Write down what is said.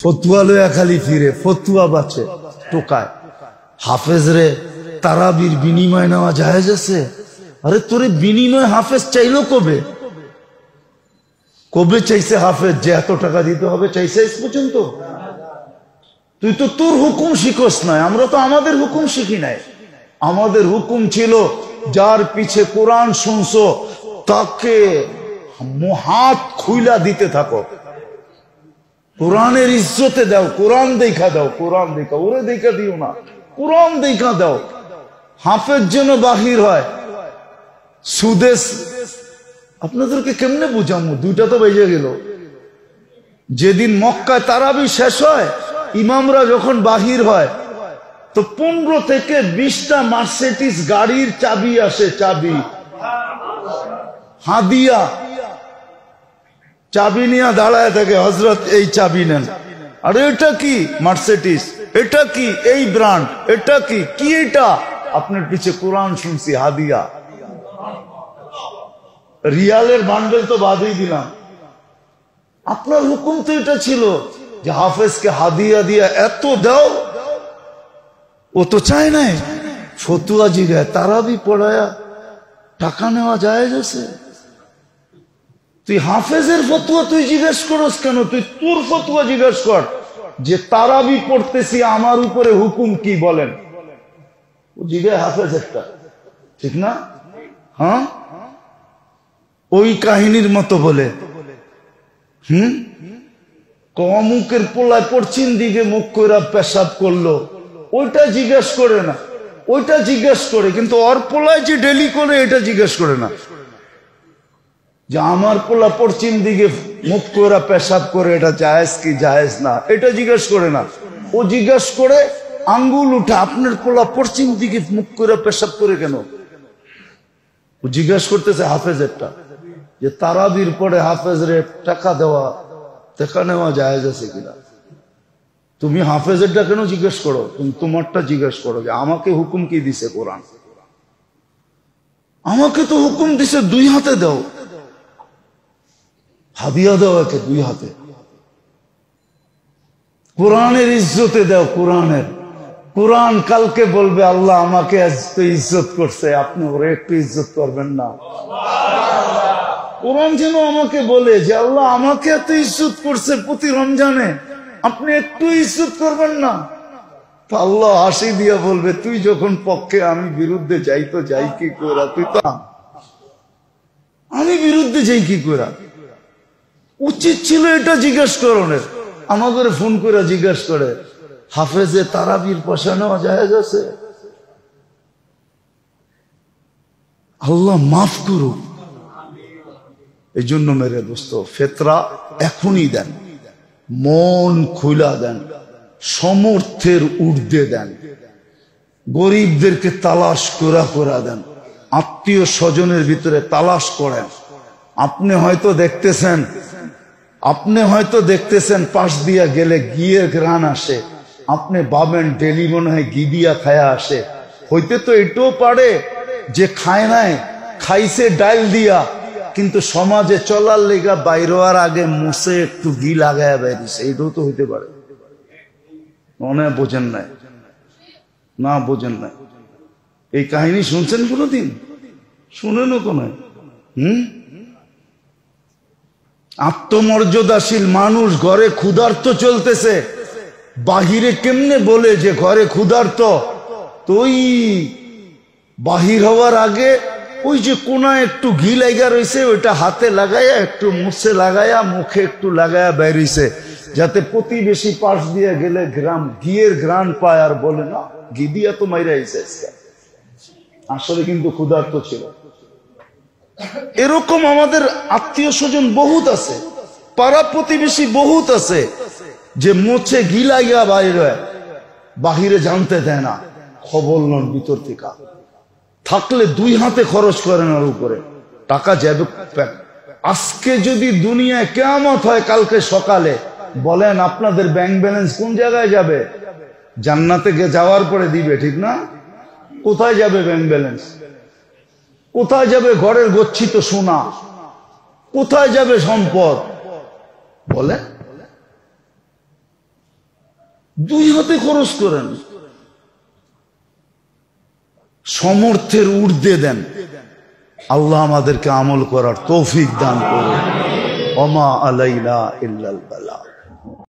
ফতুয়া লয়া খালি ফিরে, ফতুয়া বাঁচে টোকায়। হাফেজ রে তারাবির বিনিময় নেওয়া জায়েজ আছে? আরে তোরে বিনিময় হাফেজ চাইলো কবে? কবে চাইছে হাফেজ যে এত টাকা দিতে হবে? চাইছে আজ পর্যন্ত? তুই তো তোর হুকুম শিখোস নাই, আমরা তো আমাদের হুকুম শিখি নাই। আমাদের হুকুম ছিল যার পিছে কোরআন শুনছো তাকে হাত খুইলা দিতে থাকো, কোরআনের ইজ্জতে দাও, কোরআন দেখা দাও, কোরআন দেখা, ওরে দেখা দিও না, কোরআন দেখা দাও। হাফেজ যেন বাহির হয় সুদেশ। আপনাদেরকে কেমনে বুঝামু? দুইটা তো বেজে গেল। যেদিন মক্কায় তারাবি শেষ হয়, ইমামরা যখন বাহির হয় তো 15 থেকে 20টা মার্সিডিজ গাড়ির চাবি আসে, চাবি হাদিয়া, চাবি নিয়ে দাঁড়ায় থাকে, হযরত এই চাবি নেন। আরে এটা কি? মার্সিডিজ। এটা কি? এই ব্র্যান্ড। এটা কি? কি এটা? আপনার পিছে কোরআন শুনছি, হাদিয়া। রিয়ালের বান্ডেল তো বাদই দিলাম। আপনার হুকুম তো এটা ছিল যে হাফেজকে হাদিয়া দিয়া এত দাও। ও তো চায় নাই। ফতুয়া জিগায় তারাবি পড়ায়া টাকা নেওয়া জায়েজ আছে? তুই হাফেজের ফতুয়া তুই জিজ্ঞেস করস কেন? তুই তোর ফতুয়া জিজ্ঞেস কর যে তারাবি পড়তেছি, আমার উপরে হুকুম কি বলেন। ও জিগায় হাফেজ একটা, ঠিক না? হ্যাঁ, ওই কাহিনীর মতো বলে অমুকের পোলায় পশ্চিম দিকে মুখ কইরা পেশাব করলো, ওইটা জিজ্ঞেস করে না। ওইটা জিজ্ঞেস করে, কিন্তু ওর পোলায় যে ডেলি করে এটা জিজ্ঞেস করে না। যে আমার পোলা পশ্চিম দিকে মুখ কইরা পেশাব করে, এটা জায়েজ কি জায়েজ না, এটা জিজ্ঞেস করে না। ও জিজ্ঞেস করে আঙ্গুল উঠে, আপনার পোলা পশ্চিম দিকে মুখ কইরা পেশাব করে কেন? ও জিজ্ঞেস করতেছে হাফেজেরটা যে তারাবির পরে হাফেজরে টাকা দেওয়া, টাকা নেওয়া জায়েজ আছে কিনা। তুমি হাফেজেরটা কেন জিজ্ঞেস করো? তুমি তোমারটা জিজ্ঞেস করো যে আমাকে হুকুম কি দিছে কোরআন। আমাকে তো হুকুম দিছে 2 হাতে দাও, হাদিয়া দাও একে 2 হাতে, কোরআনের ইজ্জতে দাও। কোরআনের, কোরআন কালকে বলবে আল্লাহ আমাকে আজকে ইজ্জত করছে, আপনি ওরে একটু ইজ্জত করবেন না। কোরআন যেন আমাকে বলে যে আল্লাহ আমাকে এত ইজ্জত করছে প্রতি রমজানে, আপনি একটু ইজ্জত করবেন না। তো আল্লাহ হাসি দিয়া বলবে তুই যখন পক্ষে, আমি বিরুদ্ধে যাই তো যাই কি করা? তুই তো, আমি বিরুদ্ধে যাই কি করা? উচিত ছিল এটা জিজ্ঞেস করনের। আমাদের ফোন করে জিজ্ঞেস করে হাফেজে তারাবির পয়সা নেওয়া জায়েজ আছে? আল্লাহ মাফ করুক। এই জন্য মেরে দোস্ত, ফেতরা এখনই দেন, মন খুলা দেন, সমর্থের ঊর্ধ্বে দেন, গরিবদেরকে তালাশ করা দেন, আত্মীয় স্বজনের ভিতরে তালাশ করেন। আপনি হয়তো দেখতেছেন পাশ দিয়া গেলে গিয়ে গ্রান আসে, আপনি ভাবেন ডেলি মনে হয় ঘি দিয়া খায়া আসে। হইতে তো এটাও পারে যে খায় নাই, খাইছে ডাল দিয়া, কিন্তু সমাজে চলার লেগা বাইর হওয়ার আগে মুছে একটু ঘি লাগায়া বেরিয়েছে। এটাও তো হইতে পারে। মনে বোঝেন নাই? না বোঝেন নাই। এই কাহিনী শুনছেন কোনদিন? শুনেনও তো নয়। আত্মমর্যাদাশীল মানুষ ঘরে ক্ষুধার্ত চলতেছে, বাহিরে কেমনে বলে যে ঘরে ক্ষুধার্ত? তো ওই বাহির হওয়ার আগে ওই যে কোনায় একটু ঘি লাগা রয়েছে, ওইটা হাতে লাগাইয়া একটু মুছে লাগাইয়া মুখে একটু লাগাইয়া বেরিয়েছে, যাতে প্রতিবেশী পাশ দিয়ে গেলে ঘিয়ের ঘ্রাণ পায় আর বলে না ঘি দিয়া তো মাইরা আইছে। আসলে কিন্তু ক্ষুধার্ত ছিল। এরকম আমাদের আত্মীয় স্বজন বহুত আছে, পাড়া প্রতিবেশী বহুত আছে যে মুছে ঘি লাগিয়া বাইরে, বাহিরে জানতে দেয় না, খবর নন ভিতর থেকে। থাকলে 2 হাতে খরচ করেন ওর উপরে, টাকা যাবে। আজকে যদি দুনিয়ায় কিয়ামত হয় কালকে সকালে, বলেন আপনাদের ব্যাংক ব্যালেন্স কোন জায়গায় যাবে? জান্নাতে যাওয়ার পরে দিবে, ঠিক না? কোথায় যাবে ব্যাংক ব্যালেন্স? কোথায় যাবে ঘরের গচ্ছিত সোনা? কোথায় যাবে সম্পদ? বলে দুই হাতে খরচ করেন, সমর্থের ঊর্ধ্বে দেন। আল্লাহ আমাদেরকে আমল করার তৌফিক দান করুন। ওমা আলাইনা ইল্লাল বালাগ।